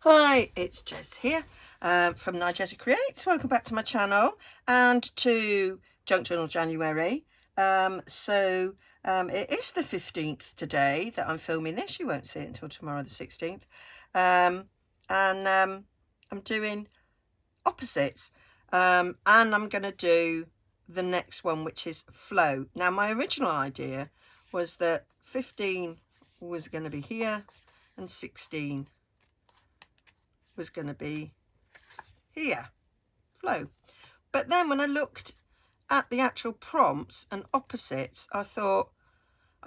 Hi, it's Jess here from Nigezza Creates. Welcome back to my channel and to Junk Journal January. It is the 15th today that I'm filming this. You won't see it until tomorrow the 16th. I'm doing opposites and I'm going to do the next one, which is flow. Now, my original idea was that 15 was going to be here and 16 was going to be here, flow. But then when I looked at the actual prompts and opposites, I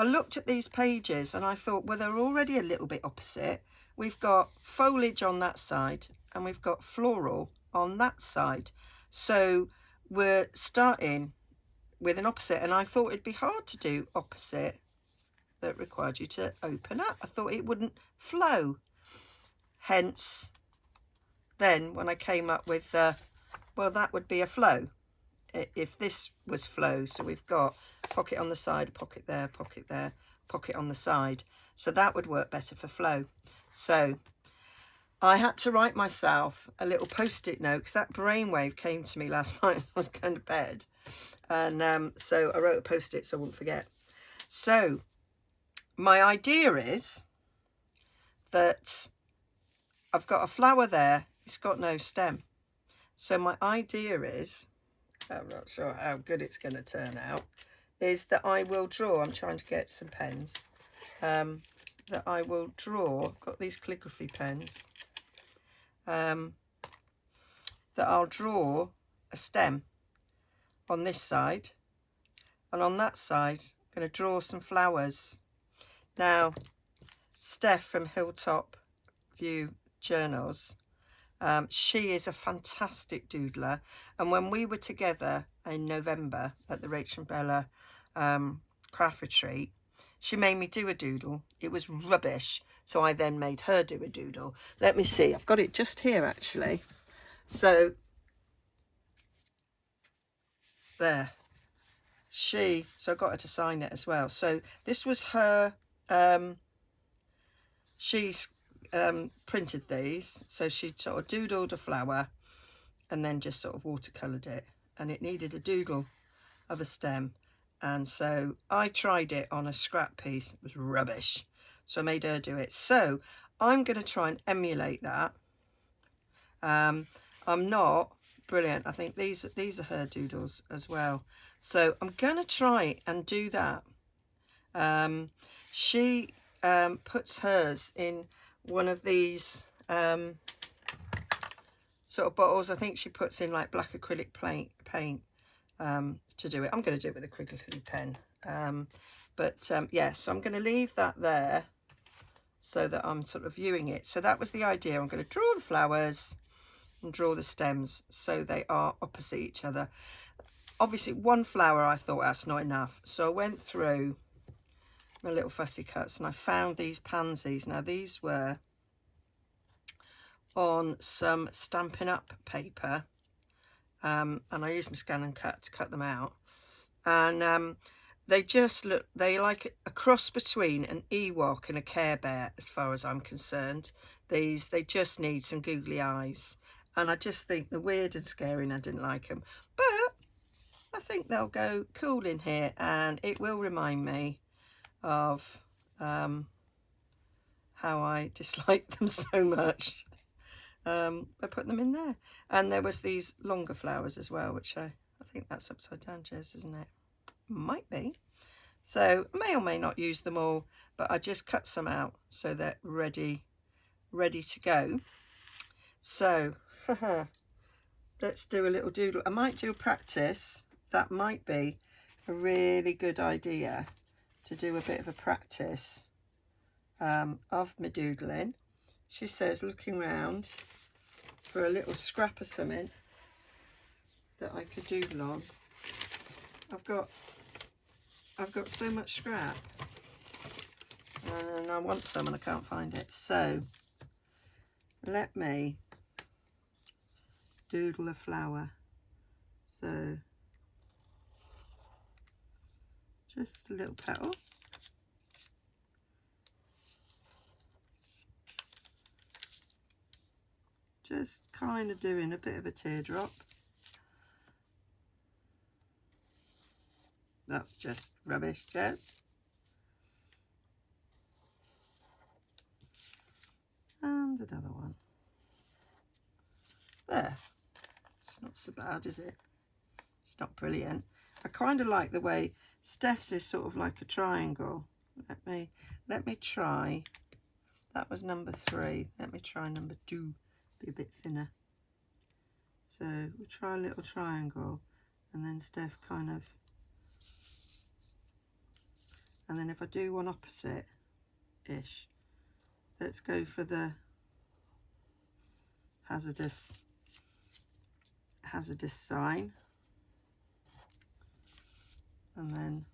looked at these pages and I thought, well, they're already a little bit opposite. We've got foliage on that side and we've got floral on that side. So we're starting with an opposite, and I thought it'd be hard to do opposite that required you to open up. I thought it wouldn't flow. Hence, then when I came up with well, that would be a flow if this was flow. So we've got pocket on the side, pocket there, pocket on the side, so that would work better for flow. So I had to write myself a little post-it note because that brainwave came to me last night as I was going to bed, and so I wrote a post-it so I wouldn't forget. So my idea is that I've got a flower there. It's got no stem. So my idea is, I'm not sure how good it's going to turn out, is that I will draw, I'm trying to get some pens, that I will draw, I've got these calligraphy pens, that I'll draw a stem on this side, and on that side I'm going to draw some flowers. Now, Steph from Hilltop View Journals, she is a fantastic doodler, and when we were together in November at the Rachel and Bella craft retreat, she made me do a doodle. It was rubbish, so I then made her do a doodle. Let me see, I've got it just here actually. So there, so I got her to sign it as well. So this was her, she's printed these, so she sort of doodled a flower and then just sort of watercolored it, and it needed a doodle of a stem, and so I tried it on a scrap piece. It was rubbish, so I made her do it. So I'm going to try and emulate that. I'm not brilliant. I think these are her doodles as well, so I'm going to try and do that. She puts hers in one of these sort of bottles. I think she puts in like black acrylic paint to do it. I'm going to do it with a acrylic pen, yeah, so I'm going to leave that there so that I'm sort of viewing it. So that was the idea. I'm going to draw the flowers and draw the stems so they are opposite each other. Obviously one flower, I thought that's not enough, so I went through my little fussy cuts and I found these pansies. Now these were on some Stampin' Up paper, and I used my scan and cut to cut them out, and they just look, they like a cross between an Ewok and a Care Bear as far as I'm concerned. They just need some googly eyes, and I just think they're weird and scary and I didn't like them, but I think they'll go cool in here and it will remind me of how I disliked them so much. I put them in there, and there was these longer flowers as well, which I think that's upside down, Jez, isn't it? Might be. So may or may not use them all, but I just cut some out so they're ready to go. So let's do a little doodle. I might do a practice. That might be a really good idea, to do a bit of a practice of my doodling. She says looking round for a little scrap of something that I could doodle on. I've got so much scrap and I want some and I can't find it, so let me doodle a flower. So just a little petal. just kind of doing a bit of a teardrop. That's just rubbish, Jez. And another one. There. It's not so bad, is it? It's not brilliant. I kind of like the way Steph's is sort of like a triangle. Let me try. That was number 3. Let me try number 2. Be a bit thinner. So we'll try a little triangle, and then Steph kind of, and then if I do one opposite-ish, let's go for the hazardous sign, and then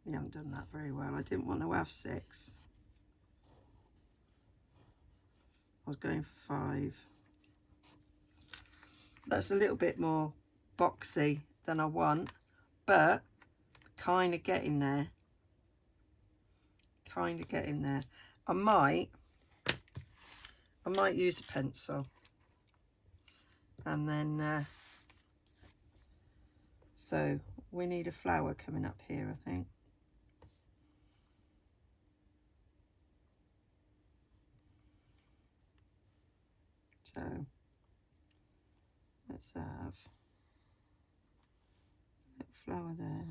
we haven't done that very well. I didn't want to have 6. I was going for 5. That's a little bit more boxy than I want, but kind of getting there. Kind of getting there. I might use a pencil, and then so we need a flower coming up here, I think. So let's have a little flower there.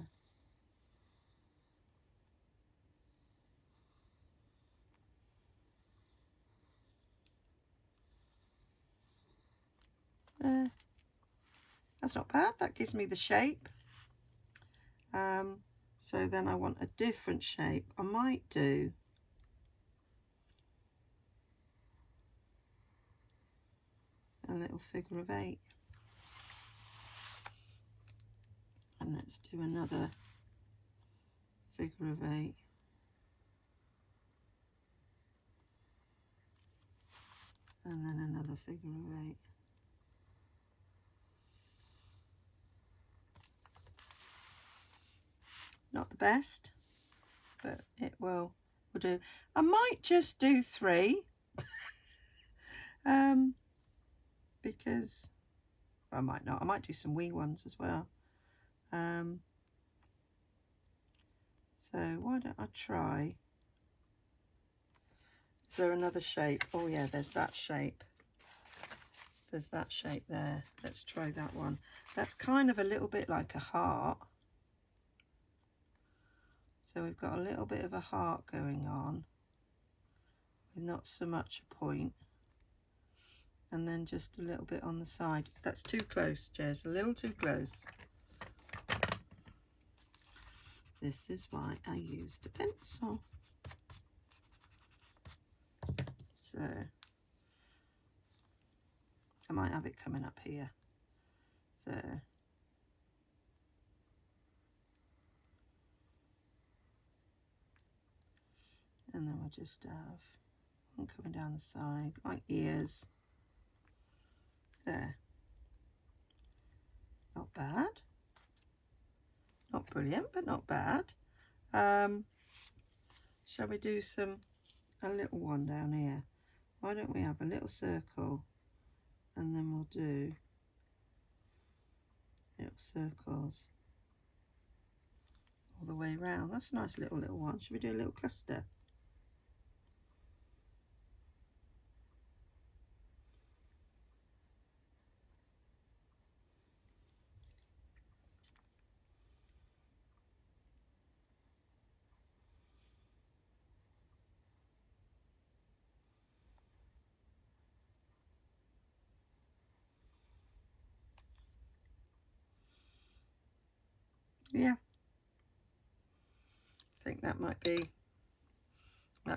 There. That's not bad. That gives me the shape. So then I want a different shape. I might do a little figure of 8. And let's do another figure of 8. And then another figure of 8. Not the best, but it will do. I might just do 3 because I might not. I might do some wee ones as well. So why don't I try? Is there another shape? Oh yeah, there's that shape. There's that shape there. Let's try that one. That's kind of a little bit like a heart. So we've got a little bit of a heart going on, with not so much a point. And then just a little bit on the side. That's too close, Jez, a little too close. This is why I used a pencil. So I might have it coming up here. So and then we'll just have one coming down the side, like ears. There. Not bad. Not brilliant, but not bad. Shall we do a little one down here? Why don't we have a little circle, and then we'll do little circles all the way around. That's a nice little one. Should we do a little cluster? Yeah, I think that might be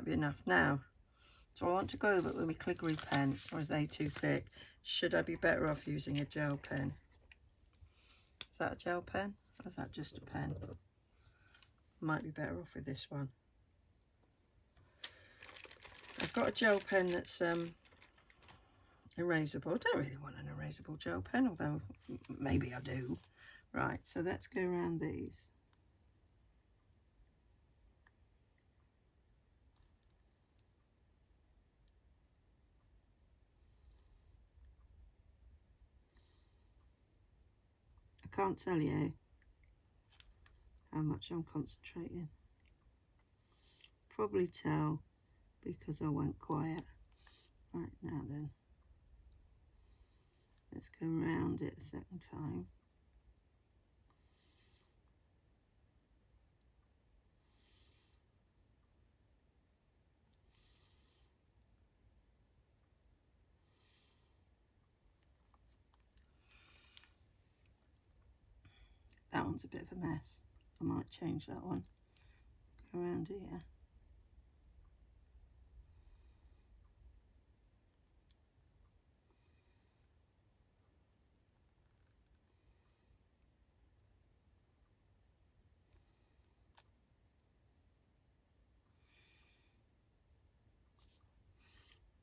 enough. Now, so I want to go over it with my Clickery pen, or is they too thick? Should I be better off using a gel pen? Is that a gel pen, or is that just a pen? Might be better off with this one. I've got a gel pen that's erasable. I don't really want an erasable gel pen, although maybe I do. Right, so let's go around these. I can't tell you how much I'm concentrating. Probably tell because I went quiet. Right, now then, let's go round it a second time. That one's a bit of a mess. I might change that one. Go around here.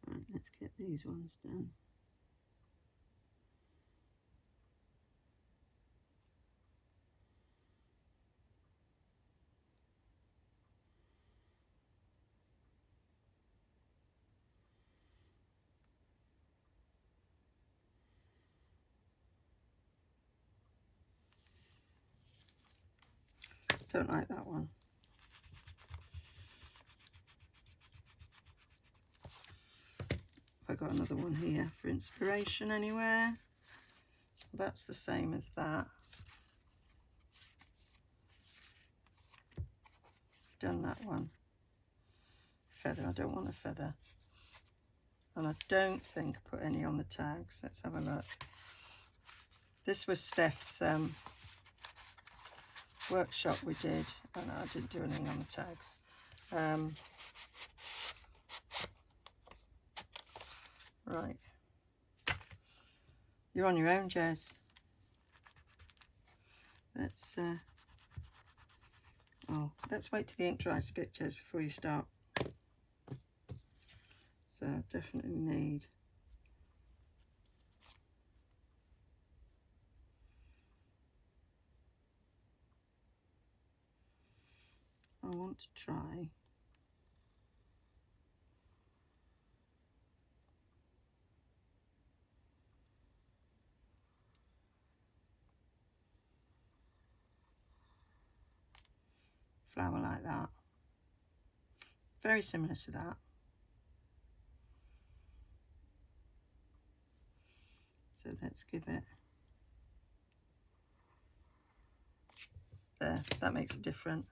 Right, let's get these ones done. Don't like that one. Have I got another one here for inspiration anywhere? That's the same as that. Done that one. Feather, I don't want a feather. And I don't think I put any on the tags. Let's have a look. This was Steph's workshop we did. Oh no, I didn't do anything on the tags. Right. You're on your own, Jez. Let's wait till the ink dries a bit, Jez, before you start. So I definitely need I want to try flower like that. Very similar to that. So let's give it there. That makes it different.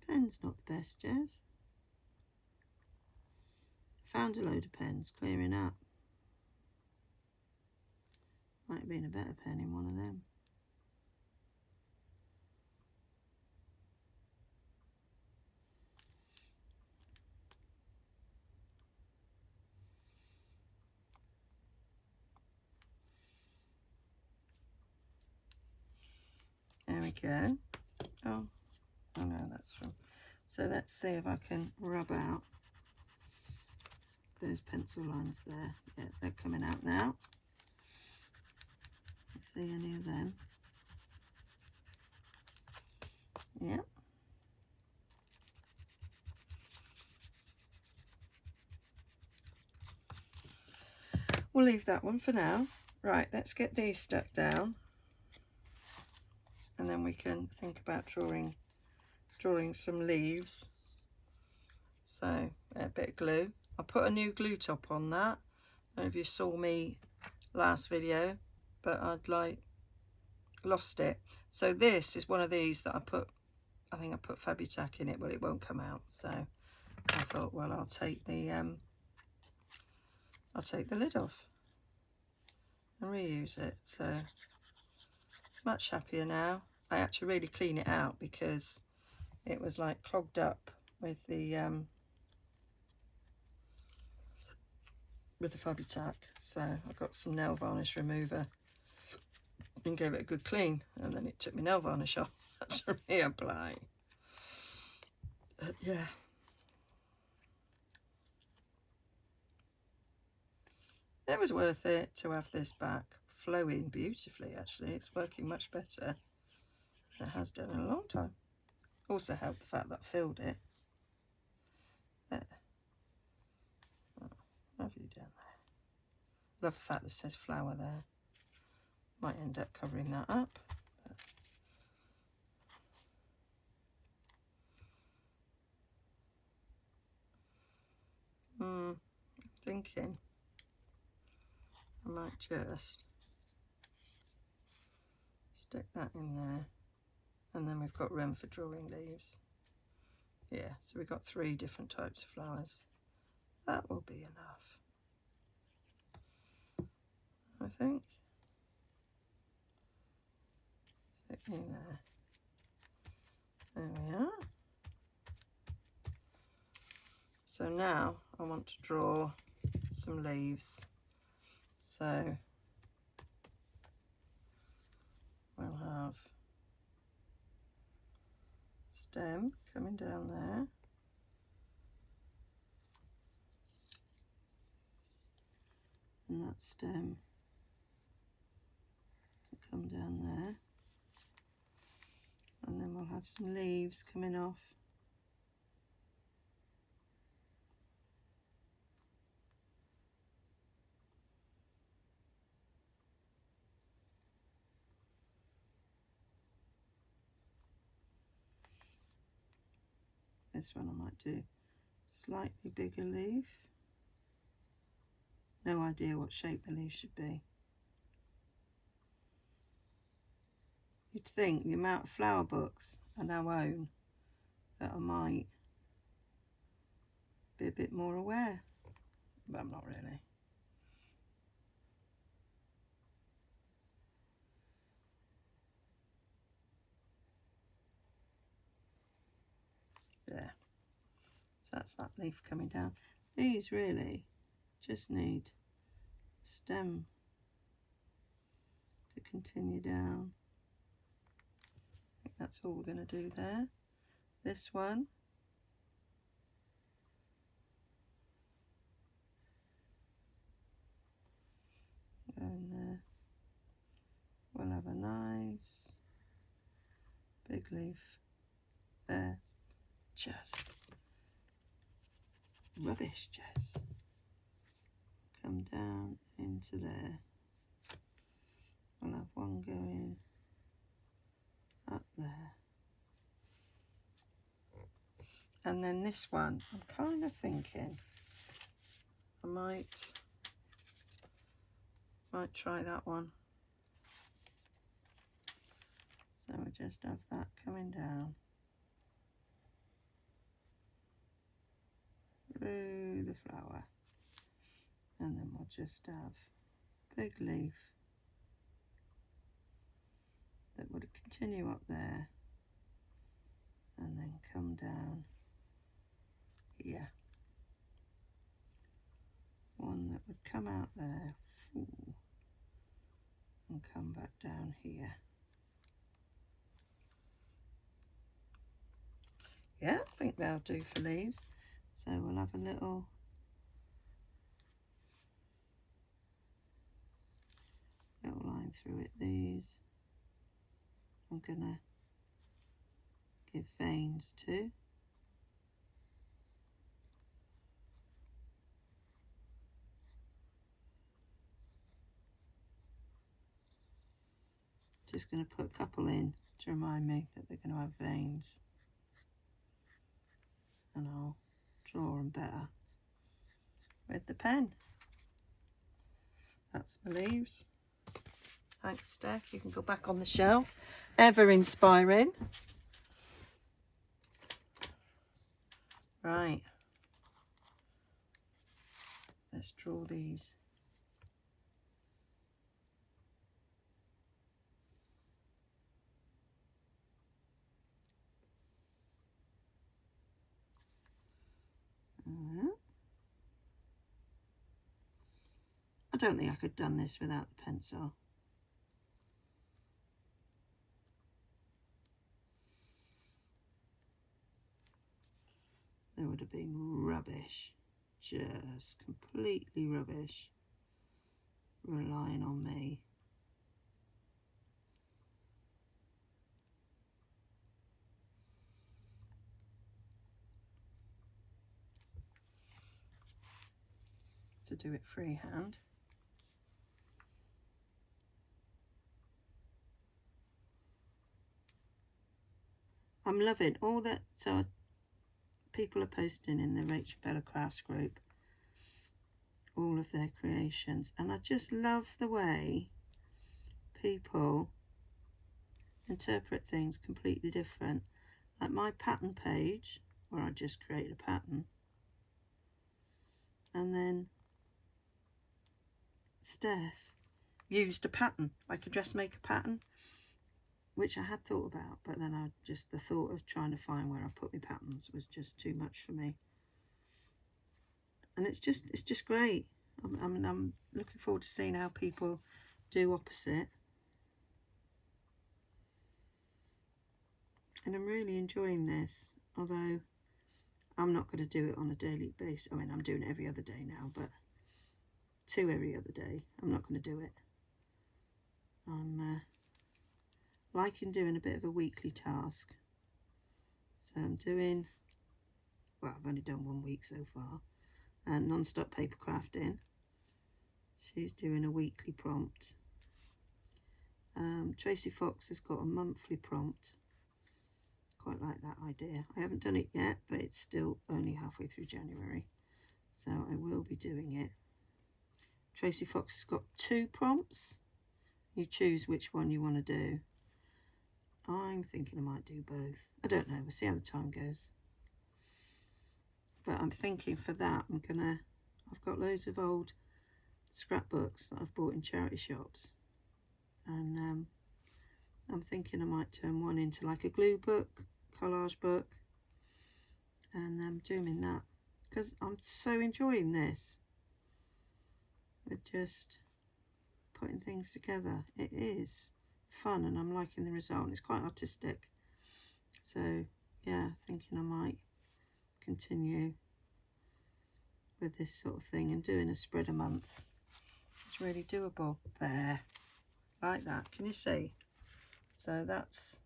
Pen's not the best, Jez. Found a load of pens clearing up. Might have been a better pen in one of them. There we go. Oh no, that's from. So let's see if I can rub out those pencil lines there. Yeah, they're coming out now. Let's see any of them. Yeah. We'll leave that one for now. Right, let's get these stuck down. And then we can think about drawing some leaves. So a bit of glue. I put a new glue top on that. I don't know if you saw me last video, but I'd lost it. So this is one of these that I think I put Fabitac in it, but it won't come out. So I thought, well, I'll take the lid off and reuse it. So much happier now. I had to really clean it out because it was like clogged up with the Fabitac. So I got some nail varnish remover and gave it a good clean, and then it took my nail varnish off to reapply. Yeah. It was worth it to have this back flowing beautifully, actually. It's working much better than it has done in a long time. Also helped the fact that I filled it. There. Oh, lovely down there. Love the fact that it says flower there. Might end up covering that up. I'm thinking I might just stick that in there, and then we've got room for drawing leaves. Yeah, so we've got 3 different types of flowers. That will be enough, I think. Stick in there. There we are. So now I want to draw some leaves. So we'll have stem coming down there. And that stem will come down there. And then we'll have some leaves coming off. This one I might do slightly bigger leaf. No idea what shape the leaf should be. You'd think the amount of flower books I now own that I might be a bit more aware, but I'm not really. There. So that's that leaf coming down. These really just need a stem to continue down. I think that's all we're going to do there. This one. Go in there. We'll have a nice big leaf there. Just rubbish, Jess. Come down into there. We'll have one going up there. And then this one, I'm kind of thinking I might try that one. So we'll just have that coming down through the flower, and then we'll just have a big leaf that would continue up there and then come down here. One that would come out there and come back down here. Yeah, I think they'll do for leaves. So we'll have a little line through it. These I'm gonna give veins to. Just going to put a couple in to remind me that they're going to have veins, and I'll draw them better with the pen. That's my leaves. Thanks, Steph. You can go back on the shelf. Ever inspiring. Right. Let's draw these. I don't think I could have done this without the pencil. There would have been rubbish, just completely rubbish, relying on me to do it freehand. I'm loving all that people are posting in the Rachel Bella Crafts group, all of their creations, and I just love the way people interpret things completely different. Like my pattern page, where I just create a pattern, and then Steph used a pattern, like a dressmaker pattern, which I had thought about, but then the thought of trying to find where I put my patterns was just too much for me. And it's just great. I'm looking forward to seeing how people do opposite, and I'm really enjoying this, although I'm not going to do it on a daily basis. I mean, I'm doing it every other day now, but 2 every other day, I'm not going to do it. I'm liking doing a bit of a weekly task. So I'm doing, well, I've only done 1 week so far, and non-stop paper crafting. She's doing a weekly prompt. Tracy Fox has got a monthly prompt. Quite like that idea. I haven't done it yet, but it's still only halfway through January, so I will be doing it. Tracy Fox has got 2 prompts. You choose which one you want to do. I'm thinking I might do both. I don't know, we'll see how the time goes. But I'm thinking for that, I've got loads of old scrapbooks that I've bought in charity shops, and I'm thinking I might turn one into like a glue book, collage book, and doing that, because I'm so enjoying this with just putting things together. It is fun, and I'm liking the result. It's quite artistic, so yeah, thinking I might continue with this sort of thing, and doing a spread a month. It's really doable. There, like that. Can you see? So that's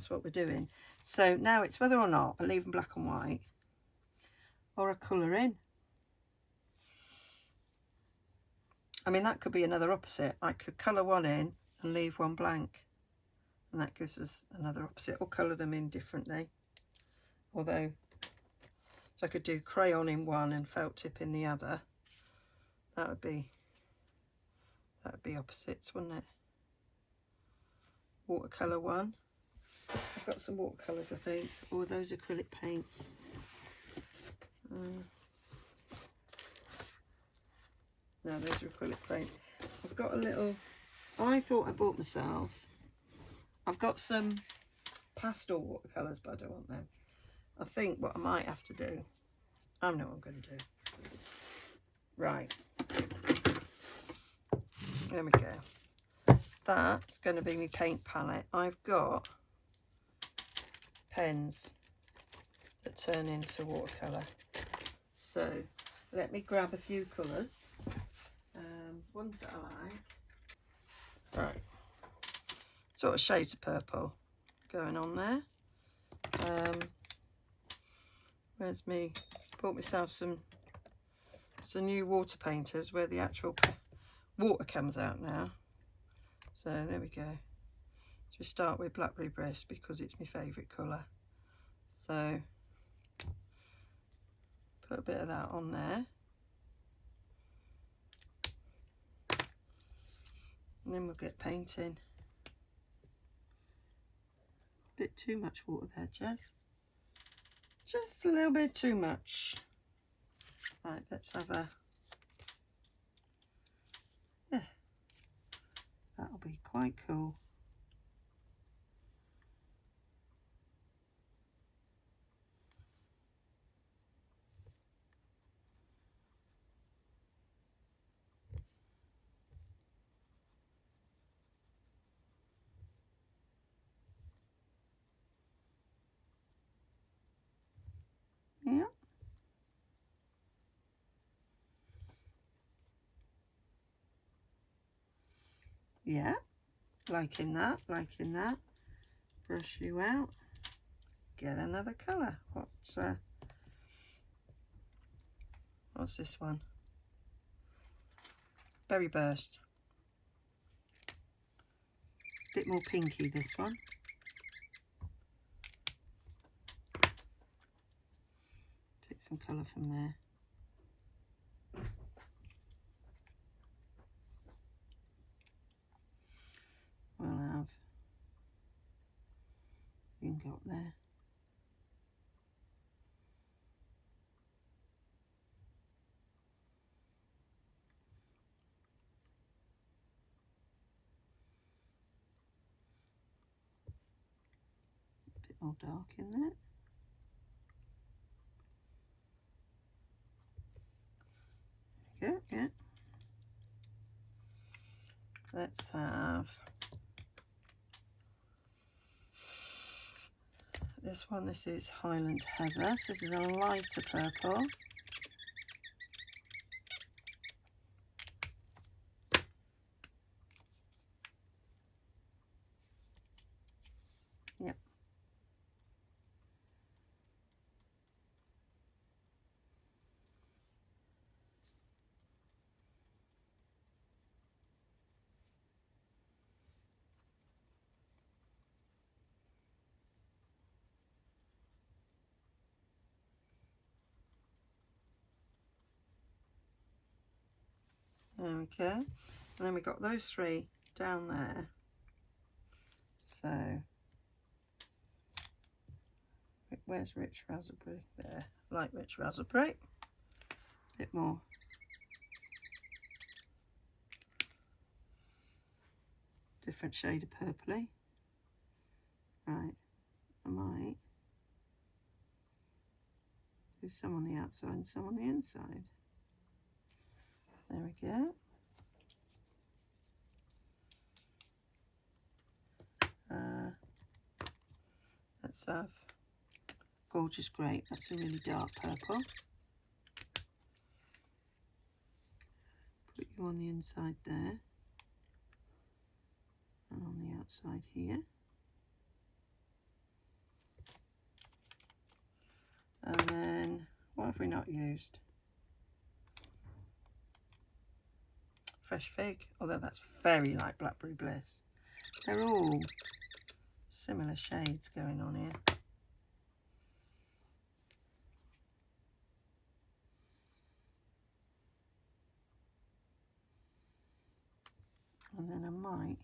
what we're doing. So now it's whether or not I leave them black and white or I colour in. I mean, that could be another opposite. I could colour one in and leave one blank, and that gives us another opposite, or colour them in differently. Although, so I could do crayon in one and felt tip in the other. That would be opposites, wouldn't it? Watercolour one. I've got some watercolours, I think, or those acrylic paints. No, those are acrylic paints. I've got a little, I thought I bought myself, I've got some pastel watercolours, but I don't want them. I think what I might have to do, I know what I'm going to do. Right. There we go. That's going to be my paint palette. I've got pens that turn into watercolour. So let me grab a few colours. Ones that I like. Right. Sort of shades of purple going on there. Where's me? Bought myself some new water painters where the actual water comes out now. So there we go. So we start with Blackberry Breast because it's my favourite colour. So put a bit of that on there. And then we'll get painting. A bit too much water there, Jess. Just a little bit too much. Right, let's have a, yeah, that'll be quite cool. Yeah. Yeah, liking that, liking that. Brush you out. Get another colour. What's What's this one? Berry Burst. Bit more pinky, this one. Take some colour from there. We'll have, you can go up there. A bit more dark in there. There we go, yeah. Let's have this one. This is Highland Heather. So this is a lighter purple. Yep. There we go. And then we got those three down there. So where's Rich Raspberry? There. Light Rich Raspberry. Bit more. Different shade of purpley. Right. I might do some on the outside and some on the inside. There we go. Let's have Gorgeous Grape. That's a really dark purple. Put you on the inside there. And on the outside here. And then, what have we not used? Fresh Fig, although that's very like Blackberry Bliss. They're all similar shades going on here. And then I might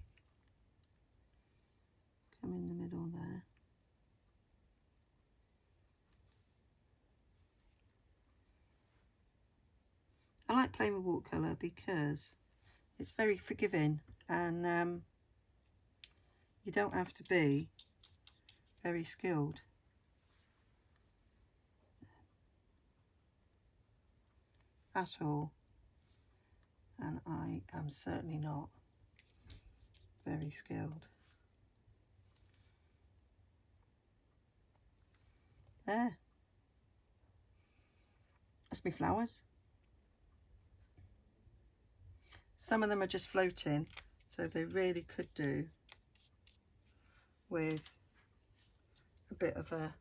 come in the middle there. I like playing with watercolour because it's very forgiving, and you don't have to be very skilled. At all. And I am certainly not very skilled. There. That's my flowers. Some of them are just floating, so they really could do with a bit of a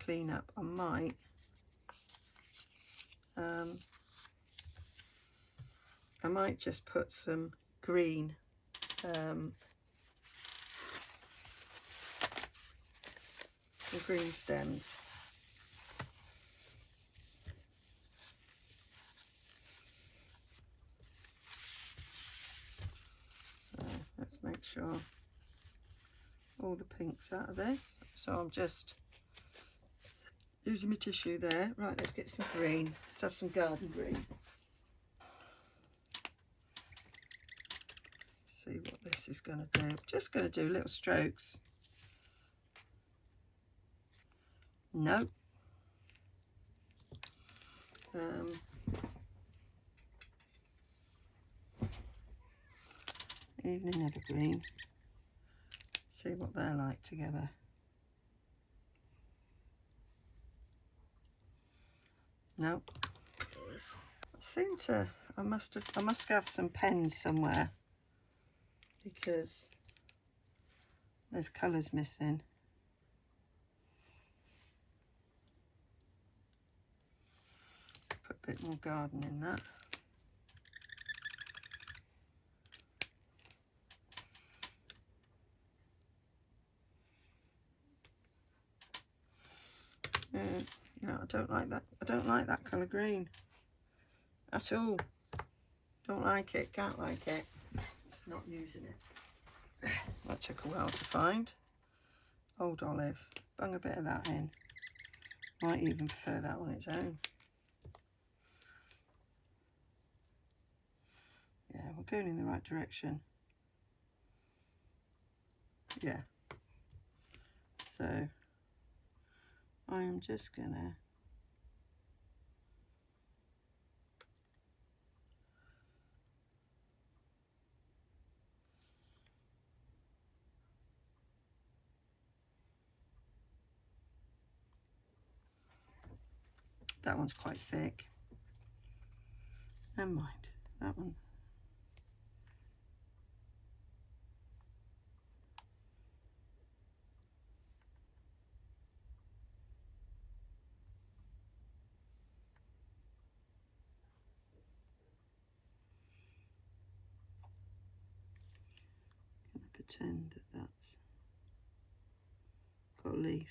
clean up. I might just put some green green stems. So let's make sure all the pink's out of this. So I'm just using my tissue there. Right, let's get some green. Let's have some garden green. See what this is going to do. Just going to do little strokes. No. Evening Evergreen. See what they're like together. No. I must have some pens somewhere, because There's colours missing. Put a bit more garden in that. No, I don't like that. I don't like that colour green at all. Don't like it, can't like it. Not using it. That took a while to find. Old olive. Bung a bit of that in. Might even prefer that on its own. Yeah, we're going in the right direction. Yeah. So I am just gonna that one's quite thick. Never mind. That one. Gonna pretend that that's got a leaf.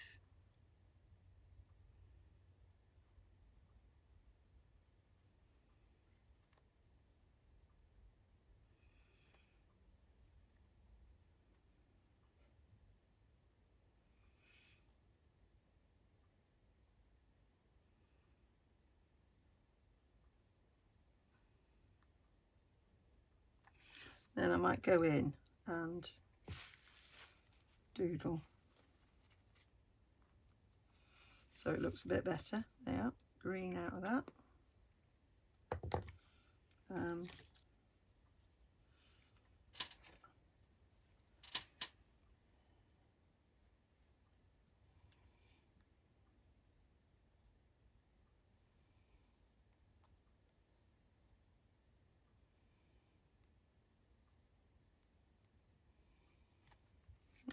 Then I might go in and doodle so it looks a bit better. There, green out of that.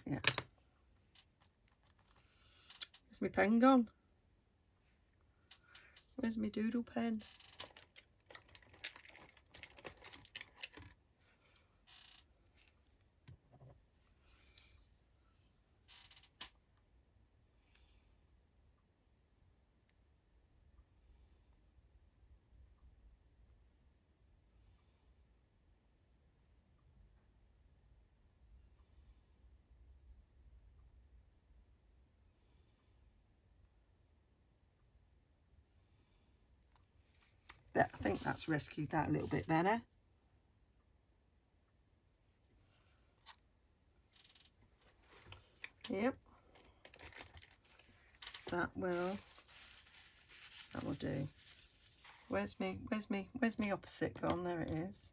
Yeah. Where's my pen gone? Where's my doodle pen? Yeah, I think that's rescued that a little bit better. Yep. That will do. Where's me opposite gone? There it is.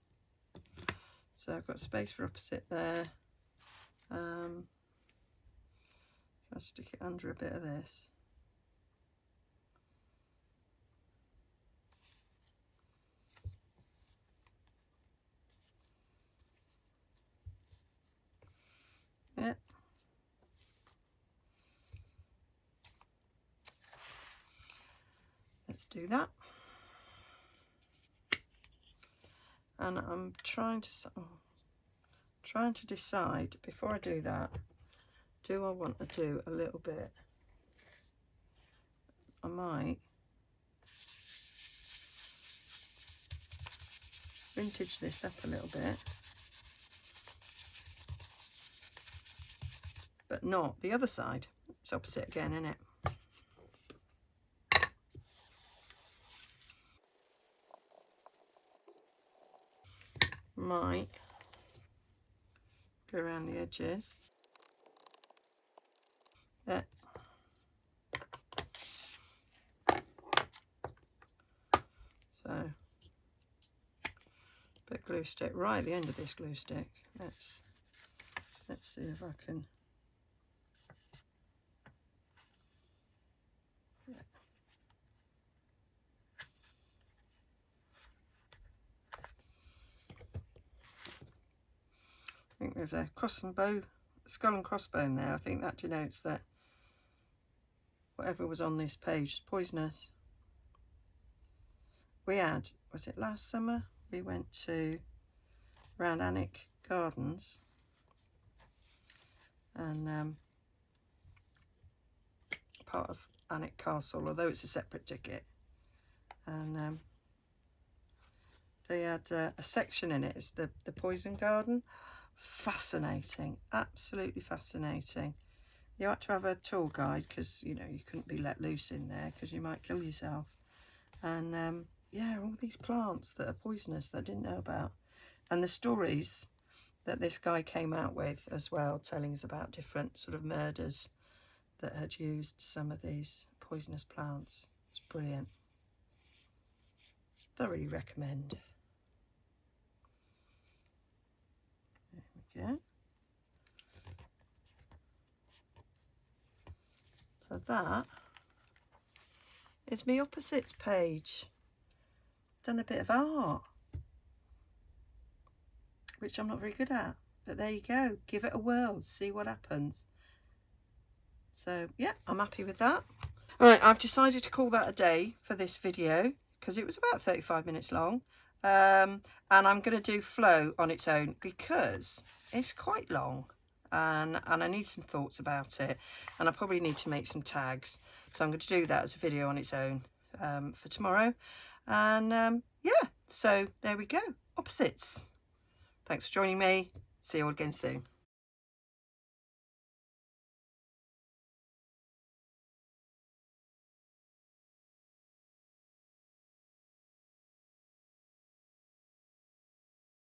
So I've got space for opposite there. I'll stick it under a bit of this. Yep. Let's do that. And I'm trying to decide before I do that, do I want to do a little bit? I might vintage this up a little bit, but not the other side. It's opposite again, isn't it? Might go around the edges. There. So, bit of glue stick right at the end of this glue stick. Let's see if I can. Yeah. I think there's a cross and bow skull and crossbone there. I think that denotes that whatever was on this page is poisonous. We had, was it last summer? We went to round Alnwick Gardens and part of Alnwick Castle, although it's a separate ticket, and they had a section in it. It's the poison garden. Fascinating, absolutely fascinating. You had to have a tour guide because, you know, you couldn't be let loose in there because you might kill yourself. And yeah, all these plants that are poisonous that I didn't know about, and the stories that this guy came out with as well, telling us about different sort of murders that had used some of these poisonous plants. It's brilliant. Thoroughly recommend. There we go. So that is my opposites page. Done a bit of art, which I'm not very good at, but there you go. Give it a whirl, see what happens. So yeah, I'm happy with that. All right, I've decided to call that a day for this video because it was about 35 minutes long. And I'm going to do flow on its own because it's quite long. And I need some thoughts about it, and I probably need to make some tags, so I'm going to do that as a video on its own for tomorrow. And yeah, so there we go, opposites. Thanks for joining me. See you all again soon.